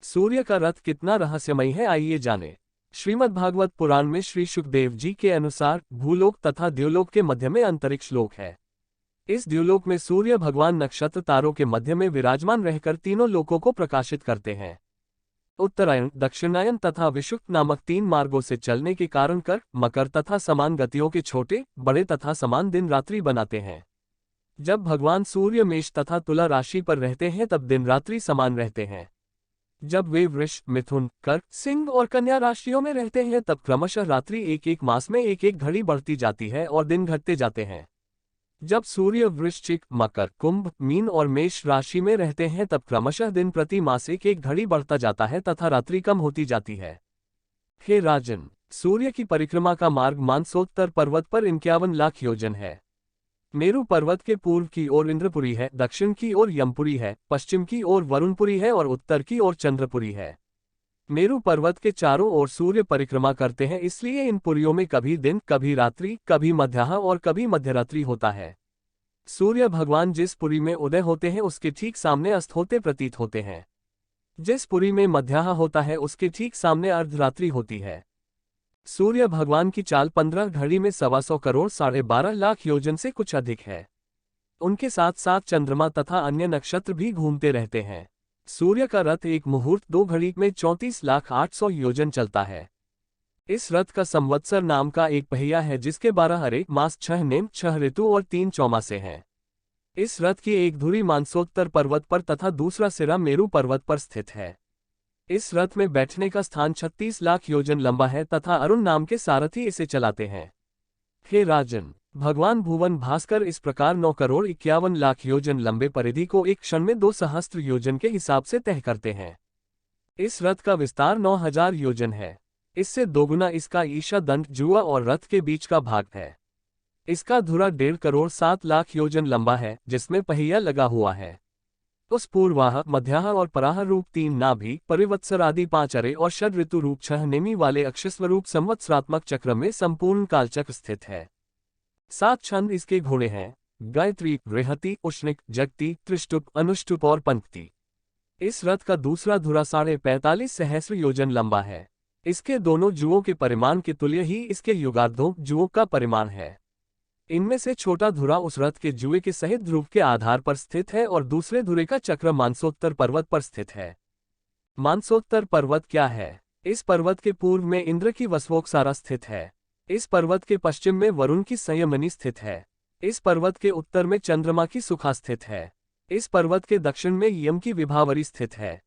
सूर्य का रथ कितना रहस्यमयी है, आइए जानें। श्रीमद्भागवत पुराण में श्री शुकदेव जी के अनुसार भूलोक तथा द्युलोक के मध्य में अंतरिक्ष लोक है। इस द्युलोक में सूर्य भगवान नक्षत्र तारों के मध्य में विराजमान रहकर तीनों लोकों को प्रकाशित करते हैं। उत्तरायण, दक्षिणायन तथा विषुक्त नामक तीन मार्गों से चलने के कारण कर, मकर तथा समान गतियों के छोटे बड़े तथा समान दिन रात्रि बनाते हैं। जब भगवान सूर्य मेष तथा तुला राशि पर रहते हैं तब दिन रात्रि समान रहते हैं। जब वे वृष, मिथुन, कर्क, सिंह और कन्या राशियों में रहते हैं तब क्रमशः रात्रि एक एक मास में एक एक घड़ी बढ़ती जाती है और दिन घटते जाते हैं। जब सूर्य वृश्चिक, मकर, कुंभ, मीन और मेष राशि में रहते हैं तब क्रमशः दिन प्रति मास एक एक घड़ी बढ़ता जाता है तथा रात्रि कम होती जाती है। हे राजन, सूर्य की परिक्रमा का मार्ग मानसोत्तर पर्वत पर 51 लाख योजन है। मेरु पर्वत के पूर्व की ओर इंद्रपुरी है, दक्षिण की ओर यमपुरी है, पश्चिम की ओर वरुणपुरी है और उत्तर की ओर चंद्रपुरी है। मेरु पर्वत के चारों ओर सूर्य परिक्रमा करते हैं, इसलिए इन पुरियों में कभी दिन, कभी रात्रि, कभी मध्याह्न और कभी मध्यरात्रि होता है। सूर्य भगवान जिस पुरी में उदय होते हैं उसके ठीक सामने अस्त होते प्रतीत होते हैं। जिस पुरी में मध्याह्न होता है उसके ठीक सामने अर्धरात्रि होती है। सूर्य भगवान की चाल 15 घड़ी में 125 करोड़ 12.5 लाख योजन से कुछ अधिक है। उनके साथ साथ चंद्रमा तथा अन्य नक्षत्र भी घूमते रहते हैं। सूर्य का रथ एक मुहूर्त 2 घड़ी में 34,800,000 योजन चलता है। इस रथ का संवत्सर नाम का एक पहिया है जिसके 12 हरे मास, 6 नेम, 6 ऋतु और 3 चौमासे हैं। इस रथ की एक धुरी मानसोत्तर पर्वत पर तथा दूसरा सिरा मेरु पर्वत पर स्थित है। इस रथ में बैठने का स्थान 36 लाख योजन लंबा है तथा अरुण नाम के सारथी इसे चलाते हैं। हे राजन, भगवान भुवन भास्कर इस प्रकार 9 करोड़ 51 लाख योजन लंबे परिधि को एक क्षण में 2 सहस्त्र योजन के हिसाब से तय करते हैं। इस रथ का विस्तार 9000 योजन है। इससे दोगुना इसका ईशा दंड, जुआ और रथ के बीच का भाग है। इसका धुरा 1.5 करोड़ 7 लाख योजन लंबा है जिसमें पहिया लगा हुआ है। उस पूर्वाह, मध्याह और पराह रूप 3 नाभि, परिवत्सर आदि 5 अरे और षड ऋतु रूप 6 नेमी वाले अक्षस्वरूप संवत्सरात्मक चक्र में संपूर्ण कालचक्र स्थित है। 7 छंद इसके घोड़े हैं: गायत्री, बृहति, उष्णिक, जगति, त्रिष्टुप, अनुष्टुप और पंक्ति। इस रथ का दूसरा धुरा 45.5 सहस्र योजन लंबा है। इसके दोनों जुओं के परिमाण के तुल्य ही इसके युगार्धों जुओं का परिमाण है। इनमें से छोटा धुरा उस रथ के जुए के सहित ध्रुव के आधार पर स्थित है और दूसरे धुरे का चक्र मानसोत्तर पर्वत पर स्थित है। मानसोत्तर पर्वत क्या है? इस पर्वत के पूर्व में इंद्र की वसवोकसारा स्थित है। इस पर्वत के पश्चिम में वरुण की संयमनी स्थित है। इस पर्वत के उत्तर में चंद्रमा की सुखा स्थित है। इस पर्वत के दक्षिण में यम की विभावरी स्थित है।